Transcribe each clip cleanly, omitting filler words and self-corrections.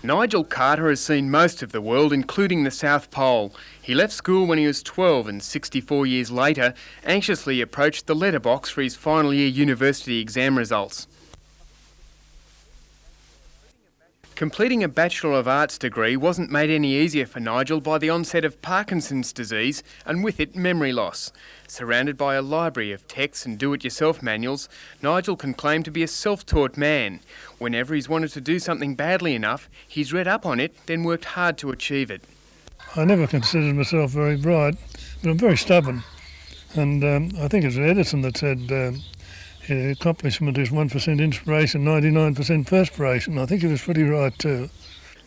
Nigel Carter has seen most of the world, including the South Pole. He left school when he was 12 and 64 years later anxiously approached the letterbox for his final year university exam results. Completing a Bachelor of Arts degree wasn't made any easier for Nigel by the onset of Parkinson's disease and with it memory loss. Surrounded by a library of texts and do-it-yourself manuals, Nigel can claim to be a self-taught man. Whenever he's wanted to do something badly enough, he's read up on it, then worked hard to achieve it. I never considered myself very bright, but I'm very stubborn. And I think it was Edison that said, accomplishment is 1% inspiration, 99% perspiration. I think he was pretty right too.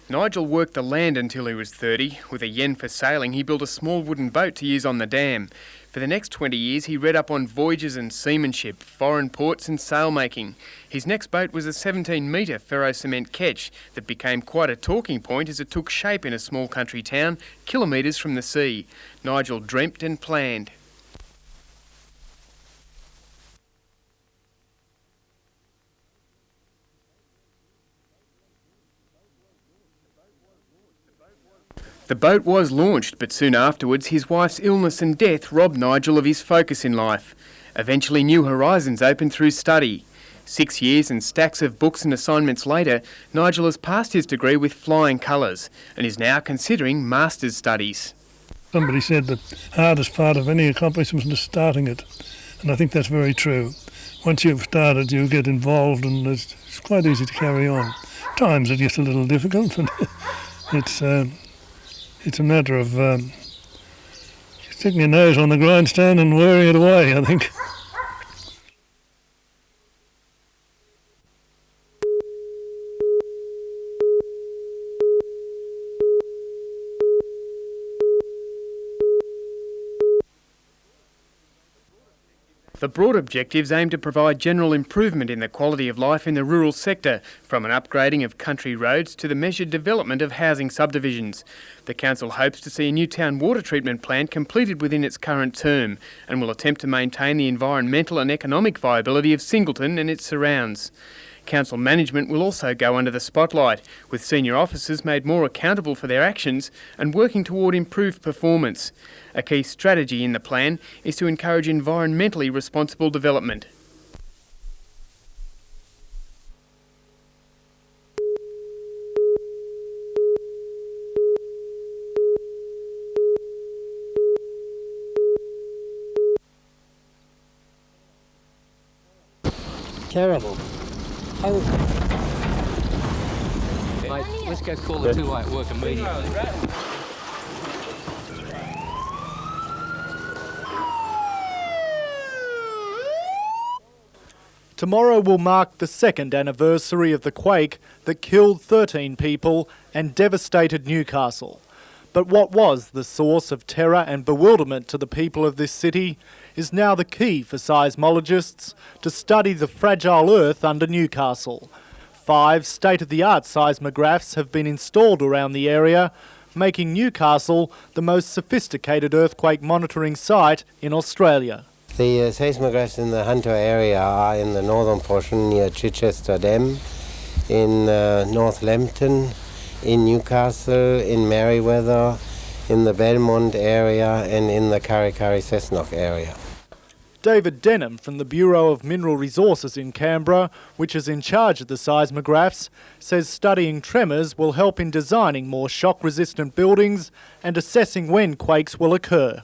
Nigel worked the land until he was 30. With a yen for sailing, he built a small wooden boat to use on the dam. For the next 20 years, he read up on voyages and seamanship, foreign ports and sailmaking. His next boat was a 17-metre ferro-cement ketch that became quite a talking point as it took shape in a small country town, kilometres from the sea. Nigel dreamt and planned. The boat was launched, but soon afterwards his wife's illness and death robbed Nigel of his focus in life. Eventually new horizons opened through study. 6 years and stacks of books and assignments later, Nigel has passed his degree with flying colours and is now considering master's studies. Somebody said the hardest part of any accomplishment is starting it, and I think that's very true. Once you've started, you get involved and it's quite easy to carry on. Times it gets a little difficult, but it's a matter of sticking your nose on the grindstone and wearing it away, I think. The broad objectives aim to provide general improvement in the quality of life in the rural sector, from an upgrading of country roads to the measured development of housing subdivisions. The council hopes to see a new town water treatment plant completed within its current term and will attempt to maintain the environmental and economic viability of Singleton and its surrounds. Council management will also go under the spotlight, with senior officers made more accountable for their actions and working toward improved performance. A key strategy in the plan is to encourage environmentally responsible development. Terrible. Oh. Mate, let's go call the two-way at work immediately. Tomorrow will mark the second anniversary of the quake that killed 13 people and devastated Newcastle. But what was the source of terror and bewilderment to the people of this city is now the key for seismologists to study the fragile earth under Newcastle. 5 state-of-the-art seismographs have been installed around the area, making Newcastle the most sophisticated earthquake monitoring site in Australia. The seismographs in the Hunter area are in the northern portion near Chichester Dam, in North Lambton, in Newcastle, in Merriweather, in the Belmont area and in the Kurri-Kurri-Cessnock area. David Denham from the Bureau of Mineral Resources in Canberra, which is in charge of the seismographs, says studying tremors will help in designing more shock-resistant buildings and assessing when quakes will occur.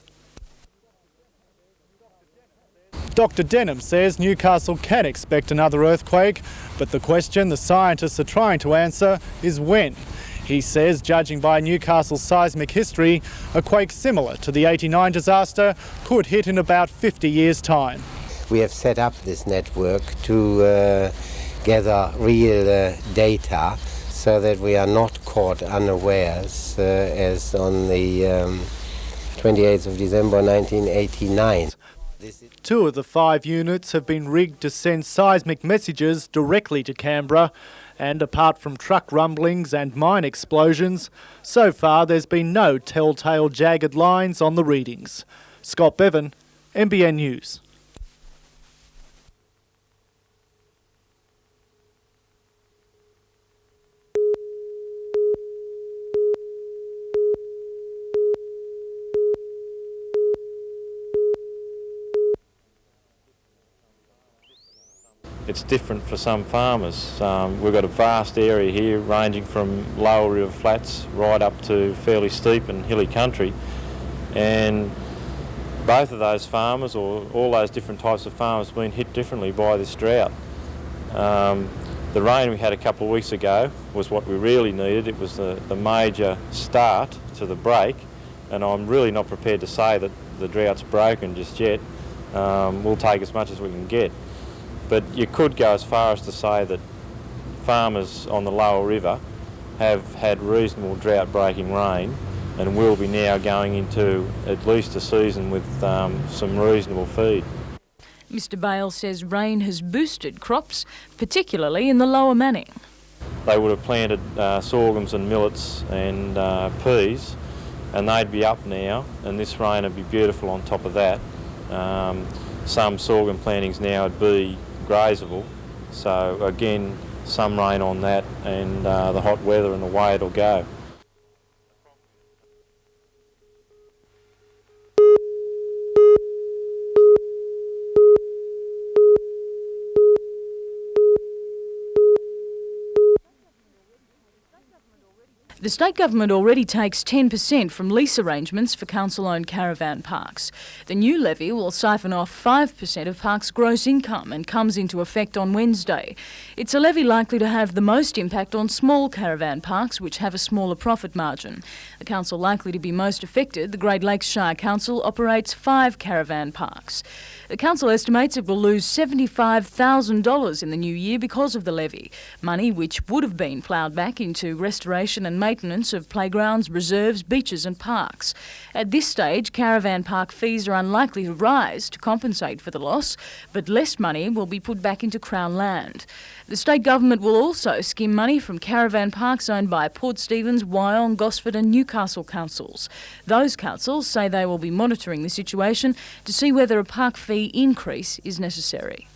Dr. Denham says Newcastle can expect another earthquake, but the question the scientists are trying to answer is when. He says, judging by Newcastle's seismic history, a quake similar to the '89 disaster could hit in about 50 years' time. We have set up this network to gather real data so that we are not caught unawares as on the 28th of December 1989. 2 of the 5 units have been rigged to send seismic messages directly to Canberra, and apart from truck rumblings and mine explosions, so far there's been no telltale jagged lines on the readings. Scott Bevan, NBN News. it's different for some farmers. We've got a vast area here ranging from lower river flats right up to fairly steep and hilly country, and both of those farmers, or all those different types of farmers, have been hit differently by this drought. The rain we had a couple of weeks ago was what we really needed. It was the major start to the break, and I'm really not prepared to say that the drought's broken just yet. We'll take as much as we can get. But you could go as far as to say that farmers on the lower river have had reasonable drought-breaking rain and will be now going into at least a season with some reasonable feed. Mr Bale says rain has boosted crops, particularly in the lower Manning. They would have planted sorghums and millets and peas, and they'd be up now, and this rain would be beautiful on top of that. Some sorghum plantings now would be grazeable, so again, some rain on that and the hot weather and the way it'll go. The state government already takes 10% from lease arrangements for council-owned caravan parks. The new levy will siphon off 5% of parks' gross income and comes into effect on Wednesday. It's a levy likely to have the most impact on small caravan parks, which have a smaller profit margin. The council likely to be most affected, the Great Lakes Shire Council, operates 5 caravan parks. The council estimates it will lose $75,000 in the new year because of the levy, money which would have been ploughed back into restoration and maintenance of playgrounds, reserves, beaches and parks. At this stage, caravan park fees are unlikely to rise to compensate for the loss, but less money will be put back into Crown land. The state government will also skim money from caravan parks owned by Port Stephens, Wyong, Gosford and Newcastle councils. Those councils say they will be monitoring the situation to see whether a park fee increase is necessary.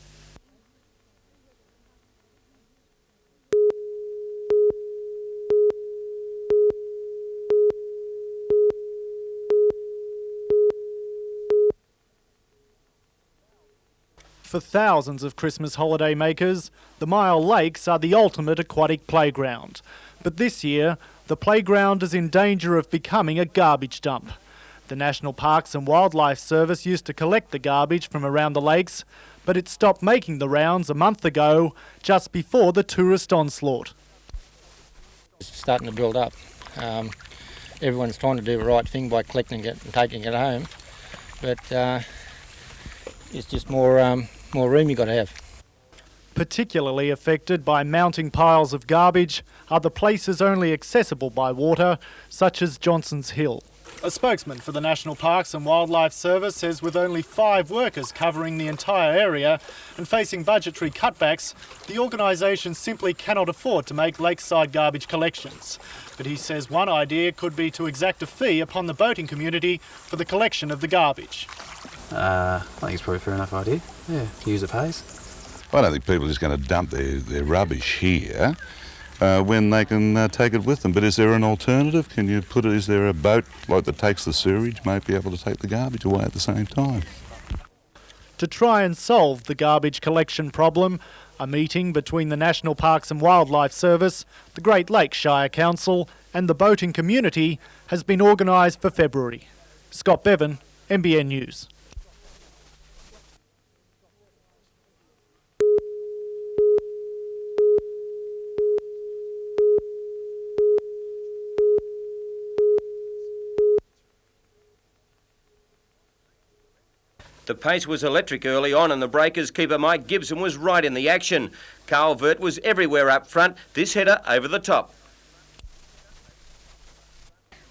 For thousands of Christmas holiday makers, the Myall Lakes are the ultimate aquatic playground. But this year, the playground is in danger of becoming a garbage dump. The National Parks and Wildlife Service used to collect the garbage from around the lakes, but it stopped making the rounds a month ago, just before the tourist onslaught. It's starting to build up. Everyone's trying to do the right thing by collecting it and taking it home, but it's just more room you've got to have. Particularly affected by mounting piles of garbage are the places only accessible by water, such as Johnson's Hill. A spokesman for the National Parks and Wildlife Service says with only 5 workers covering the entire area and facing budgetary cutbacks, the organisation simply cannot afford to make lakeside garbage collections. But he says one idea could be to exact a fee upon the boating community for the collection of the garbage. I think it's probably a fair enough idea. Yeah, use it pays. I don't think people are just going to dump their rubbish here when they can take it with them. But is there an alternative? Can you put it? Is there a boat like that takes the sewerage, might be able to take the garbage away at the same time? To try and solve the garbage collection problem, a meeting between the National Parks and Wildlife Service, the Great Lakes Shire Council and the boating community has been organised for February. Scott Bevan, NBN News. The pace was electric early on and the Breakers keeper Mike Gibson was right in the action. Carl Vert was everywhere up front, this header over the top.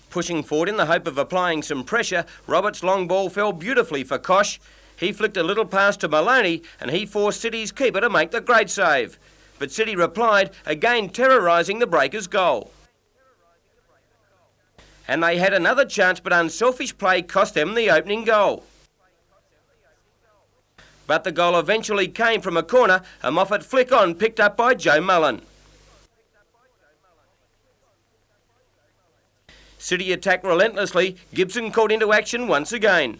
Pushing forward in the hope of applying some pressure, Roberts' long ball fell beautifully for Kosh. He flicked a little pass to Maloney and he forced City's keeper to make the great save. But City replied, again terrorising the Breakers' goal. And they had another chance, but unselfish play cost them the opening goal. But the goal eventually came from a corner, a Moffat flick on picked up by Joe Mullen. City attacked relentlessly, Gibson caught into action once again.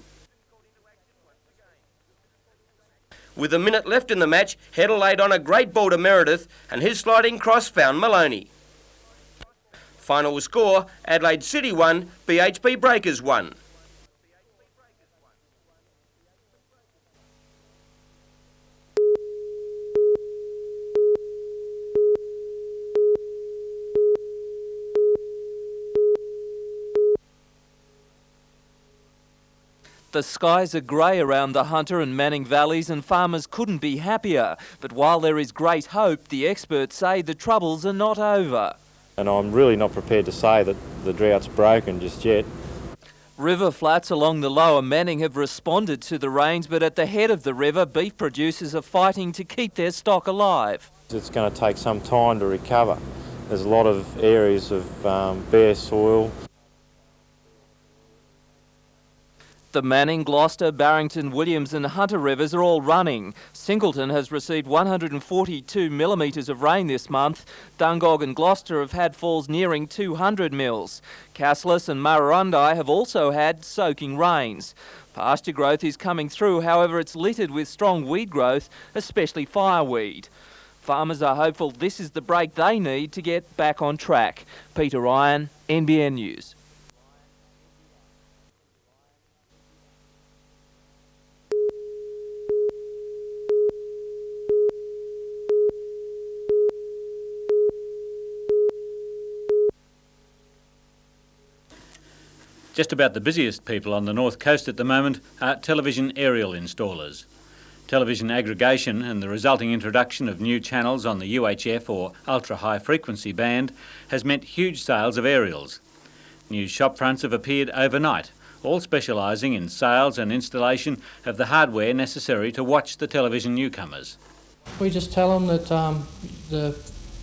With a minute left in the match, Heddle laid on a great ball to Meredith and his sliding cross found Maloney. Final score, Adelaide City 1, BHP Breakers 1. The skies are grey around the Hunter and Manning valleys and farmers couldn't be happier. But while there is great hope, the experts say the troubles are not over. And I'm really not prepared to say that the drought's broken just yet. River flats along the lower Manning have responded to the rains, but at the head of the river, beef producers are fighting to keep their stock alive. It's going to take some time to recover. There's a lot of areas of bare soil. The Manning, Gloucester, Barrington, Williams and Hunter rivers are all running. Singleton has received 142 millimetres of rain this month. Dungog and Gloucester have had falls nearing 200 mils. Cassilis and Murrurundi have also had soaking rains. Pasture growth is coming through, however it's littered with strong weed growth, especially fireweed. Farmers are hopeful this is the break they need to get back on track. Peter Ryan, NBN News. Just about the busiest people on the north coast at the moment are television aerial installers. Television aggregation and the resulting introduction of new channels on the UHF or ultra-high frequency band has meant huge sales of aerials. New shopfronts have appeared overnight, all specialising in sales and installation of the hardware necessary to watch the television newcomers. We just tell them that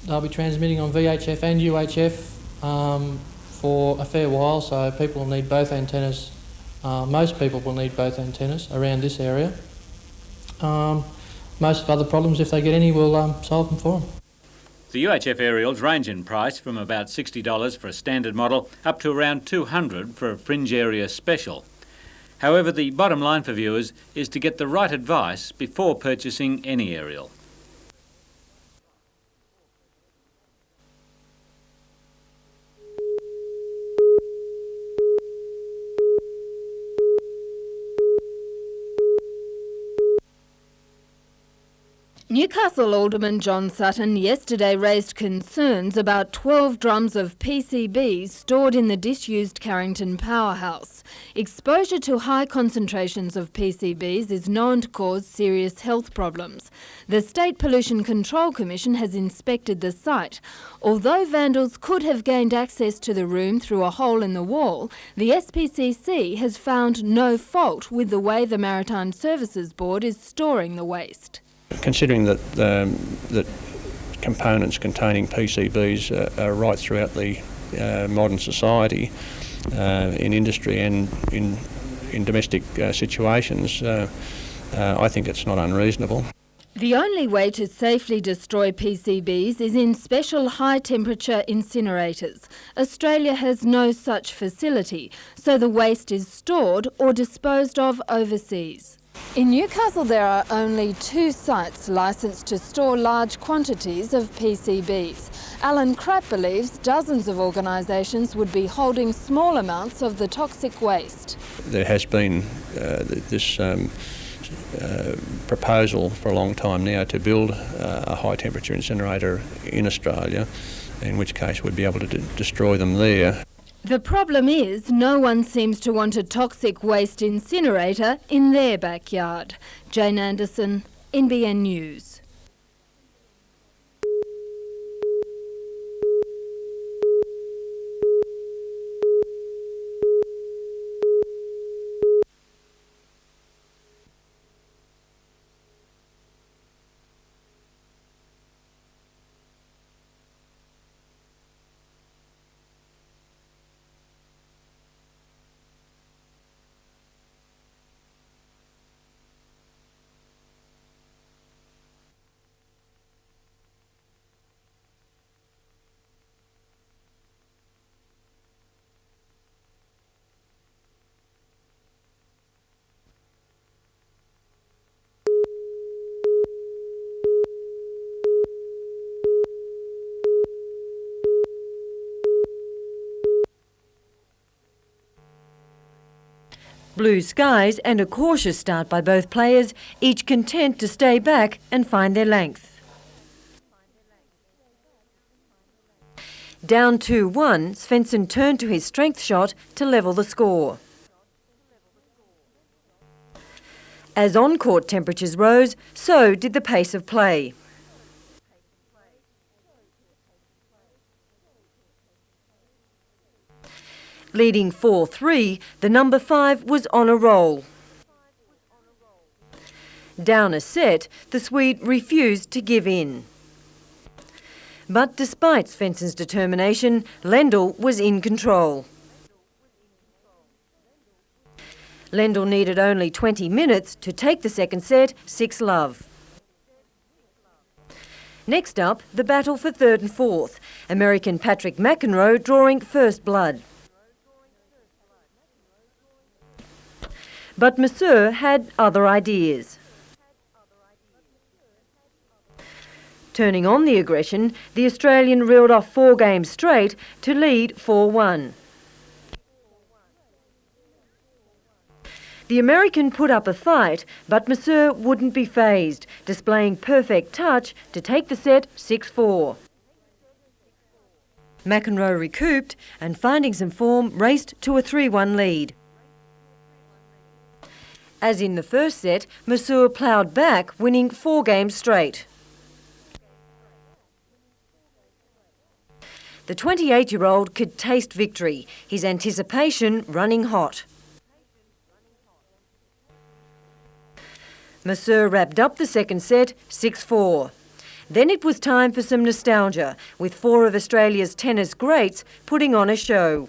they'll be transmitting on VHF and UHF for a fair while, so people will need both antennas. Most people will need both antennas around this area. Most of other problems, if they get any, we'll solve them for them. The UHF aerials range in price from about $60 for a standard model up to around $200 for a fringe area special. However, the bottom line for viewers is to get the right advice before purchasing any aerial. Newcastle Alderman John Sutton yesterday raised concerns about 12 drums of PCBs stored in the disused Carrington powerhouse. Exposure to high concentrations of PCBs is known to cause serious health problems. The State Pollution Control Commission has inspected the site. Although vandals could have gained access to the room through a hole in the wall, the SPCC has found no fault with the way the Maritime Services Board is storing the waste. Considering that that components containing PCBs are right throughout the modern society, in industry and in domestic situations, I think it's not unreasonable. The only way to safely destroy PCBs is in special high-temperature incinerators. Australia has no such facility, so the waste is stored or disposed of overseas. In Newcastle, there are only 2 sites licensed to store large quantities of PCBs. Alan Krapp believes dozens of organisations would be holding small amounts of the toxic waste. There has been this proposal for a long time now to build a high-temperature incinerator in Australia, in which case we'd be able to destroy them there. The problem is no one seems to want a toxic waste incinerator in their backyard. Jane Anderson, NBN News. Blue skies and a cautious start by both players, each content to stay back and find their length. Down 2-1, Svensson turned to his strength shot to level the score. As on-court temperatures rose, so did the pace of play. Leading 4-3, the number 5 was on a roll. Down a set, the Swede refused to give in. But despite Svensson's determination, Lendl was in control. Lendl needed only 20 minutes to take the second set 6-love. Next up, the battle for third and fourth, American Patrick McEnroe drawing first blood. But Monsieur had other ideas. Turning on the aggression, the Australian reeled off 4 games straight to lead 4-1. The American put up a fight, but Monsieur wouldn't be fazed, displaying perfect touch to take the set 6-4. McEnroe recouped and, finding some form, raced to a 3-1 lead. As in the first set, Monsieur ploughed back, winning 4 games straight. The 28-year-old could taste victory, his anticipation running hot. Monsieur wrapped up the second set 6-4. Then it was time for some nostalgia, with 4 of Australia's tennis greats putting on a show.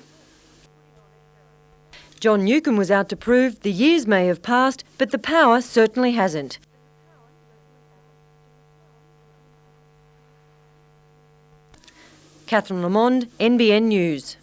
John Newcombe was out to prove the years may have passed, but the power certainly hasn't. Catherine Lamond, NBN News.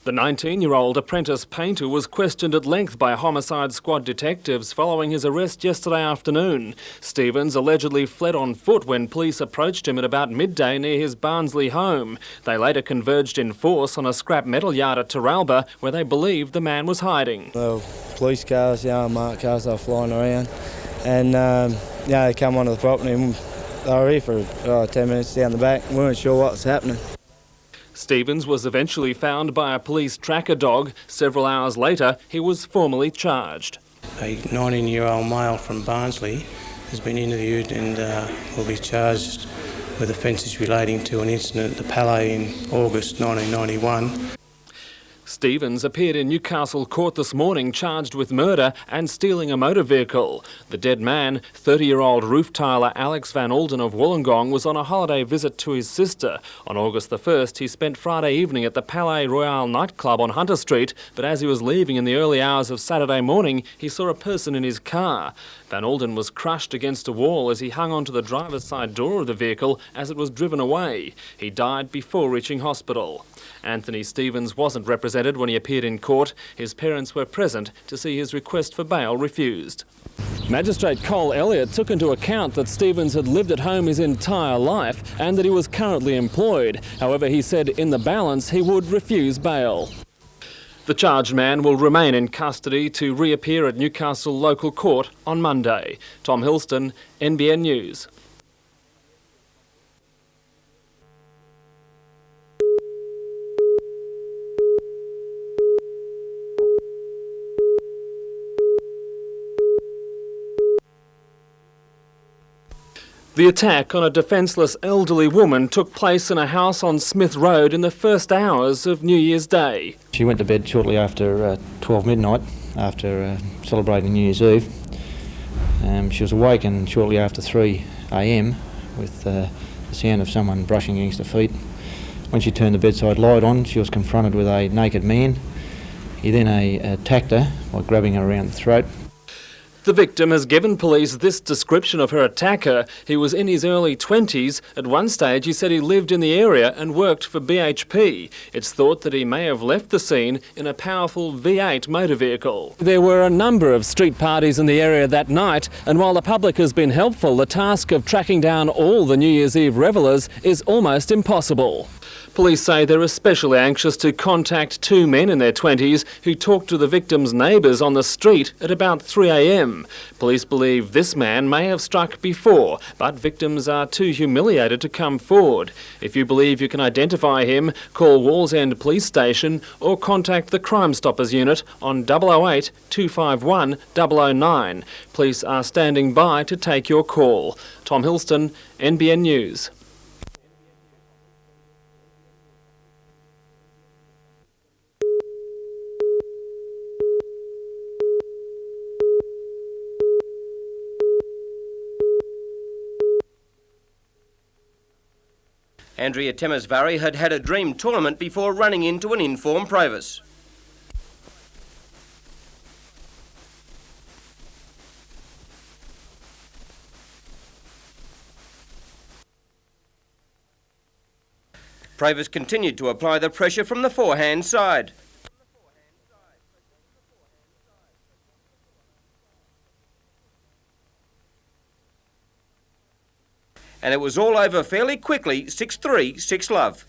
The 19-year-old apprentice painter was questioned at length by homicide squad detectives following his arrest yesterday afternoon. Stevens allegedly fled on foot when police approached him at about midday near his Barnsley home. They later converged in force on a scrap metal yard at Terralba, where they believed the man was hiding. Well, police cars, marked cars, they were flying around, and they come onto the property and they were here for 10 minutes down the back. We weren't sure what was happening. Stevens was eventually found by a police tracker dog. Several hours later, he was formally charged. A 19-year-old male from Barnsley has been interviewed and will be charged with offences relating to an incident at the Palais in August 1991. Stevens appeared in Newcastle court this morning charged with murder and stealing a motor vehicle. The dead man, 30-year-old roof tiler Alex Van Alden of Wollongong, was on a holiday visit to his sister. On August the 1st, he spent Friday evening at the Palais Royal nightclub on Hunter Street, but as he was leaving in the early hours of Saturday morning, he saw a person in his car. Van Alden was crushed against a wall as he hung onto the driver's side door of the vehicle as it was driven away. He died before reaching hospital. Anthony Stevens wasn't represented when he appeared in court. His parents were present to see his request for bail refused. Magistrate Cole Elliott took into account that Stevens had lived at home his entire life and that he was currently employed. However, he said in the balance he would refuse bail. The charged man will remain in custody to reappear at Newcastle Local Court on Monday. Tom Hilston, NBN News. The attack on a defenceless elderly woman took place in a house on Smith Road in the first hours of New Year's Day. She went to bed shortly after 12 midnight, after celebrating New Year's Eve. She was awakened shortly after 3 a.m. with the sound of someone brushing against her feet. When she turned the bedside light on, she was confronted with a naked man. He then attacked her by grabbing her around the throat. The victim has given police this description of her attacker. He was in his early 20s. At one stage he said he lived in the area and worked for BHP. It's thought that he may have left the scene in a powerful V8 motor vehicle. There were a number of street parties in the area that night, and while the public has been helpful, the task of tracking down all the New Year's Eve revellers is almost impossible. Police say they're especially anxious to contact two men in their 20s who talked to the victim's neighbours on the street at about 3 a.m. Police believe this man may have struck before, but victims are too humiliated to come forward. If you believe you can identify him, call Wallsend Police Station or contact the Crime Stoppers Unit on 008 251 009. Police are standing by to take your call. Tom Hilston, NBN News. Andrea Temesvari had had a dream tournament before running into an informed Provis. Provis continued to apply the pressure from the forehand side. And it was all over fairly quickly, 6-3, 6-love.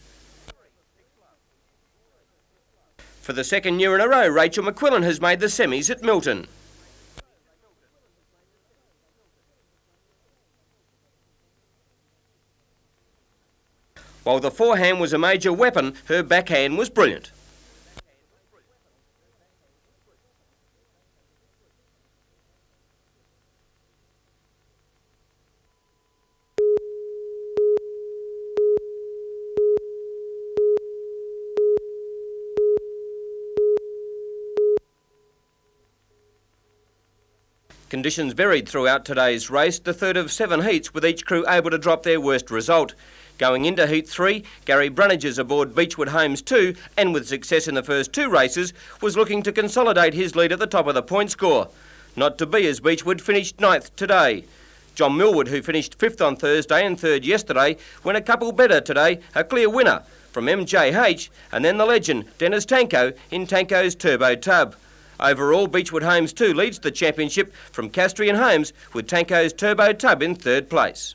For the second year in a row, Rachel McQuillan has made the semis at Milton. While the forehand was a major weapon, her backhand was brilliant. Conditions varied throughout today's race, the third of 7 heats, with each crew able to drop their worst result. Going into Heat 3, Gary Brunnages aboard Beechwood Homes 2, and with success in the first 2 races, was looking to consolidate his lead at the top of the point score. Not to be, as Beechwood finished 9th today. John Millwood, who finished 5th on Thursday and 3rd yesterday, went a couple better today, a clear winner from MJH, and then the legend, Dennis Tanko, in Tanko's Turbo Tub. Overall, Beechwood Homes 2 leads the championship from Castrian Homes, with Tanko's Turbo Tub in 3rd place.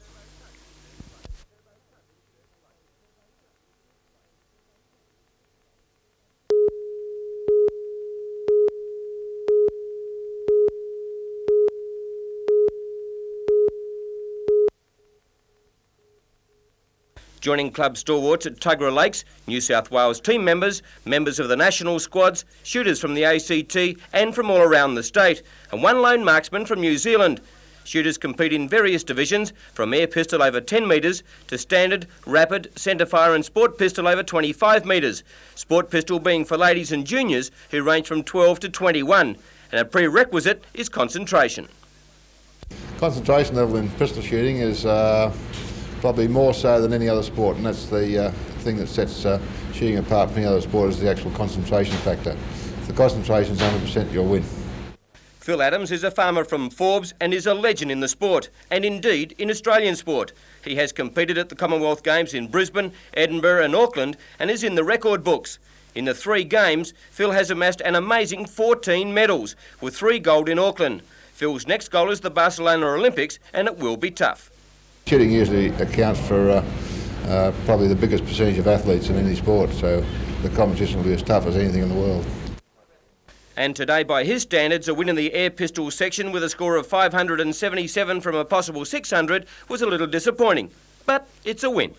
Joining club stalwarts at Tuggerah Lakes, New South Wales team members, members of the national squads, shooters from the ACT and from all around the state, and one lone marksman from New Zealand. Shooters compete in various divisions, from air pistol over 10 metres to standard, rapid, centrefire and sport pistol over 25 metres. Sport pistol being for ladies and juniors who range from 12 to 21, and a prerequisite is concentration. Concentration level in pistol shooting is probably more so than any other sport, and that's the thing that sets shooting apart from any other sport, is the actual concentration factor. If the concentration's 100%, you'll win. Phil Adams is a farmer from Forbes and is a legend in the sport, and indeed in Australian sport. He has competed at the Commonwealth Games in Brisbane, Edinburgh and Auckland, and is in the record books. In the 3 games, Phil has amassed an amazing 14 medals, with 3 gold in Auckland. Phil's next goal is the Barcelona Olympics, and it will be tough. Shooting usually accounts for probably the biggest percentage of athletes in any sport, so the competition will be as tough as anything in the world. And today, by his standards, a win in the air pistol section with a score of 577 from a possible 600 was a little disappointing, but it's a win.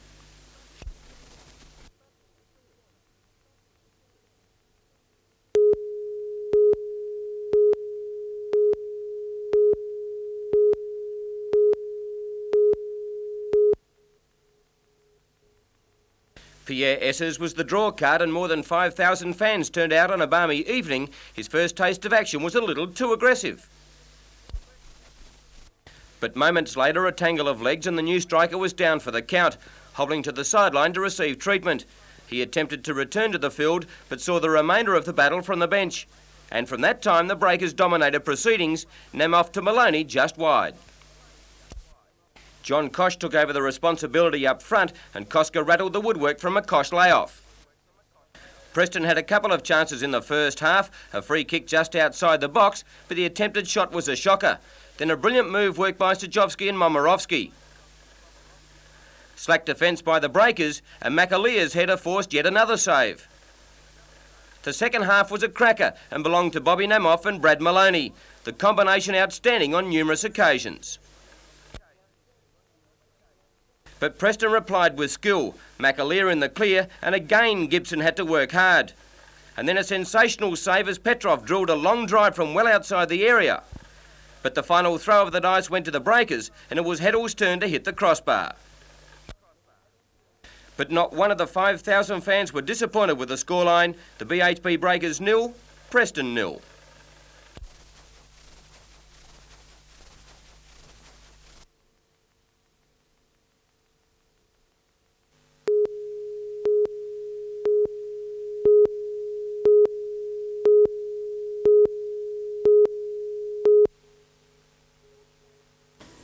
Pierre Essers was the draw card and more than 5,000 fans turned out on a balmy evening. His first taste of action was a little too aggressive. But moments later, a tangle of legs and the new striker was down for the count, hobbling to the sideline to receive treatment. He attempted to return to the field, but saw the remainder of the battle from the bench. And from that time, the Breakers dominated proceedings, Nemoff to Maloney just wide. John Kosh took over the responsibility up front, and Koska rattled the woodwork from a Kosh layoff. Preston had a couple of chances in the first half, a free kick just outside the box, but the attempted shot was a shocker. Then a brilliant move worked by Stajovski and Momirovski. Slack defence by the Breakers, and McAleer's header forced yet another save. The second half was a cracker and belonged to Bobby Nemoff and Brad Maloney, the combination outstanding on numerous occasions. But Preston replied with skill, McAleer in the clear, and again Gibson had to work hard. And then a sensational save as Petrov drilled a long drive from well outside the area. But the final throw of the dice went to the Breakers, and it was Heddle's turn to hit the crossbar. But not one of the 5,000 fans were disappointed with the scoreline. The BHP Breakers 0, Preston 0.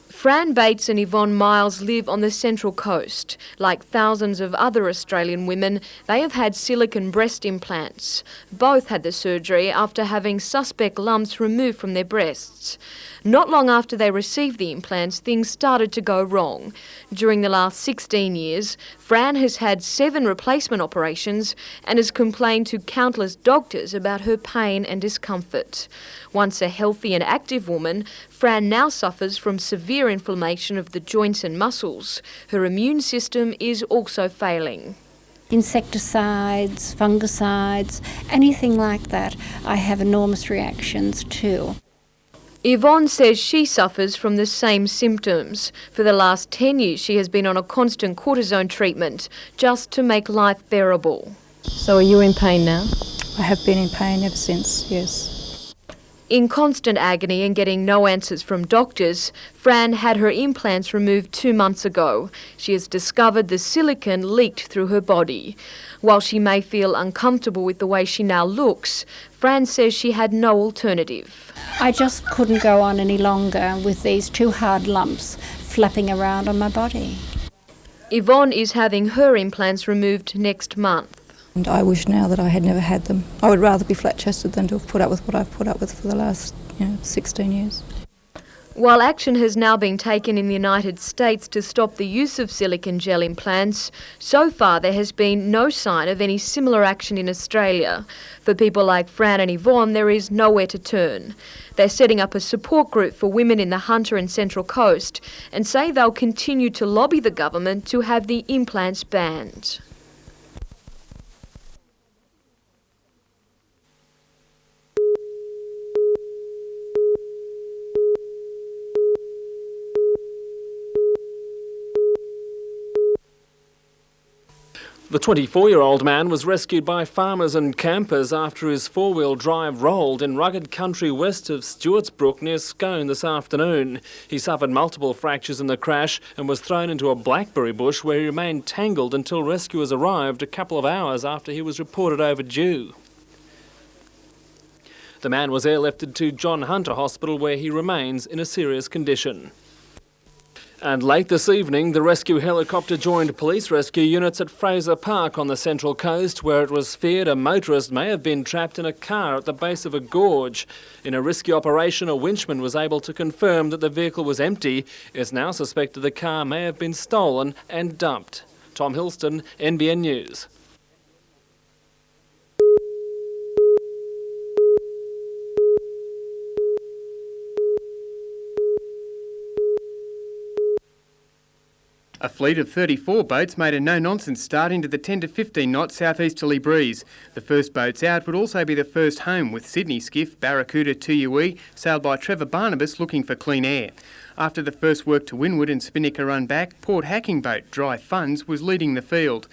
Fran Bates and Yvonne Miles live on the Central Coast. Like thousands of other Australian women, they have had silicone breast implants. Both had the surgery after having suspect lumps removed from their breasts. Not long after they received the implants, things started to go wrong. During the last 16 years, Fran has had 7 replacement operations and has complained to countless doctors about her pain and discomfort. Once a healthy and active woman, Fran now suffers from severe inflammation of the joints and muscles. Her immune system is also failing. Insecticides, fungicides, anything like that, I have enormous reactions to. Yvonne says she suffers from the same symptoms. For the last 10 years she has been on a constant cortisone treatment just to make life bearable. So are you in pain now? I have been in pain ever since, yes. In constant agony and getting no answers from doctors, Fran had her implants removed 2 months ago. She has discovered the silicone leaked through her body. While she may feel uncomfortable with the way she now looks, Fran says she had no alternative. I just couldn't go on any longer with these 2 hard lumps flapping around on my body. Yvonne is having her implants removed next month. And I wish now that I had never had them. I would rather be flat-chested than to have put up with what I've put up with for the last 16 years. While action has now been taken in the United States to stop the use of silicone gel implants, so far there has been no sign of any similar action in Australia. For people like Fran and Yvonne, there is nowhere to turn. They're setting up a support group for women in the Hunter and Central Coast and say they'll continue to lobby the government to have the implants banned. The 24-year-old man was rescued by farmers and campers after his four-wheel drive rolled in rugged country west of Stewartsbrook near Scone this afternoon. He suffered multiple fractures in the crash and was thrown into a blackberry bush where he remained tangled until rescuers arrived a couple of hours after he was reported overdue. The man was airlifted to John Hunter Hospital where he remains in a serious condition. And late this evening, the rescue helicopter joined police rescue units at Fraser Park on the Central Coast, where it was feared a motorist may have been trapped in a car at the base of a gorge. In a risky operation, a winchman was able to confirm that the vehicle was empty. It's now suspected the car may have been stolen and dumped. Tom Hilston, NBN News. A fleet of 34 boats made a no-nonsense start into the 10 to 15 knot southeasterly breeze. The first boats out would also be the first home, with Sydney skiff Barracuda 2UE sailed by Trevor Barnabas looking for clean air. After the first work to windward and Spinnaker run back, Port Hacking boat Dry Funds was leading the field.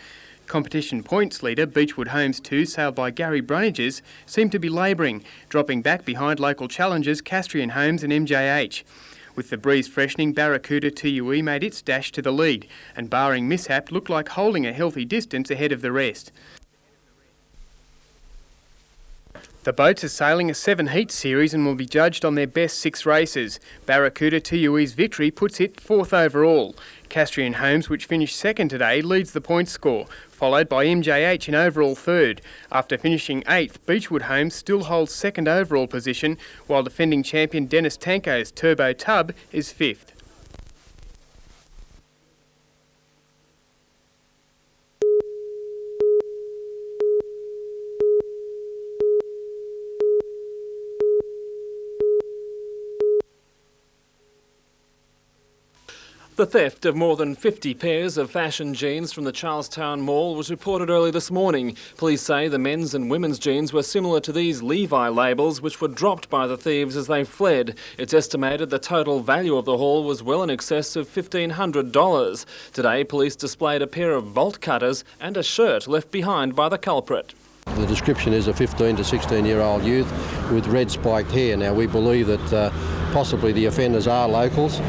Competition points leader Beechwood Homes 2, sailed by Gary Brunnages, seemed to be labouring, dropping back behind local challengers Castrian Homes and MJH. With the breeze freshening, Barracuda TUE made its dash to the lead, and barring mishap looked like holding a healthy distance ahead of the rest. The boats are sailing a 7-heat series and will be judged on their best 6 races. Barracuda TUE's victory puts it 4th overall. Castrian Homes, which finished 2nd today, leads the points score, followed by MJH in overall 3rd. After finishing 8th, Beechwood Homes still holds 2nd overall position, while defending champion Dennis Tanko's Turbo Tub is 5th. The theft of more than 50 pairs of fashion jeans from the Charlestown Mall was reported early this morning. Police say the men's and women's jeans were similar to these Levi labels, which were dropped by the thieves as they fled. It's estimated the total value of the haul was well in excess of $1,500. Today, police displayed a pair of bolt cutters and a shirt left behind by the culprit. The description is a 15 to 16-year-old youth with red spiked hair. Now, we believe that possibly the offenders are locals.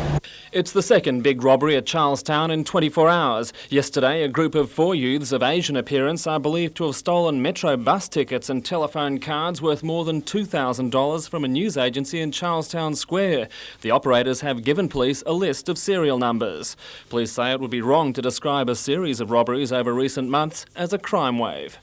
It's the second big robbery at Charlestown in 24 hours. Yesterday, a group of 4 youths of Asian appearance are believed to have stolen Metro bus tickets and telephone cards worth more than $2,000 from a news agency in Charlestown Square. The operators have given police a list of serial numbers. Police say it would be wrong to describe a series of robberies over recent months as a crime wave.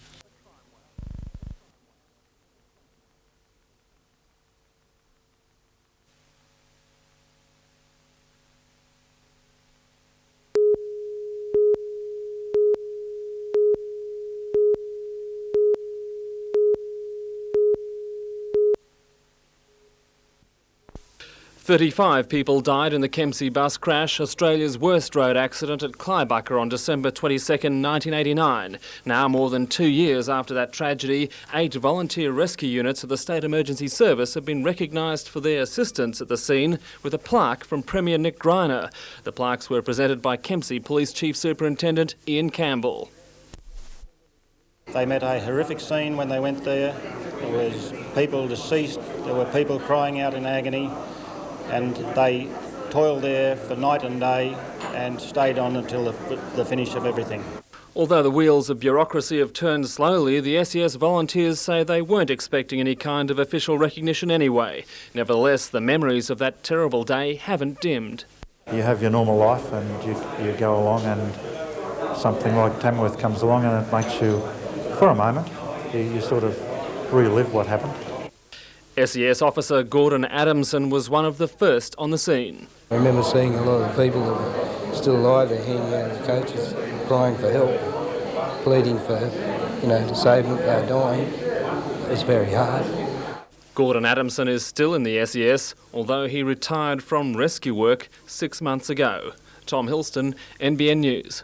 "35 people died in the Kempsey bus crash, Australia's worst road accident at Clybucker on December 22nd, 1989. Now, more than 2 years after that tragedy, 8 volunteer rescue units of the State Emergency Service have been recognised for their assistance at the scene with a plaque from Premier Nick Greiner. The plaques were presented by Kempsey Police Chief Superintendent Ian Campbell. They met a horrific scene when they went there. There was people deceased, there were people crying out in agony, and they toiled there for night and day and stayed on until the finish of everything. Although the wheels of bureaucracy have turned slowly, the SES volunteers say they weren't expecting any kind of official recognition anyway. Nevertheless, the memories of that terrible day haven't dimmed. You have your normal life and you go along, and something like Tamworth comes along and it makes you, for a moment, you sort of relive what happened. SES officer Gordon Adamson was one of the first on the scene. I remember seeing a lot of people that were still alive. They're hanging out of the coaches, crying for help, pleading for, to save them. They're dying. It's very hard. Gordon Adamson is still in the SES, although he retired from rescue work 6 months ago. Tom Hilston, NBN News.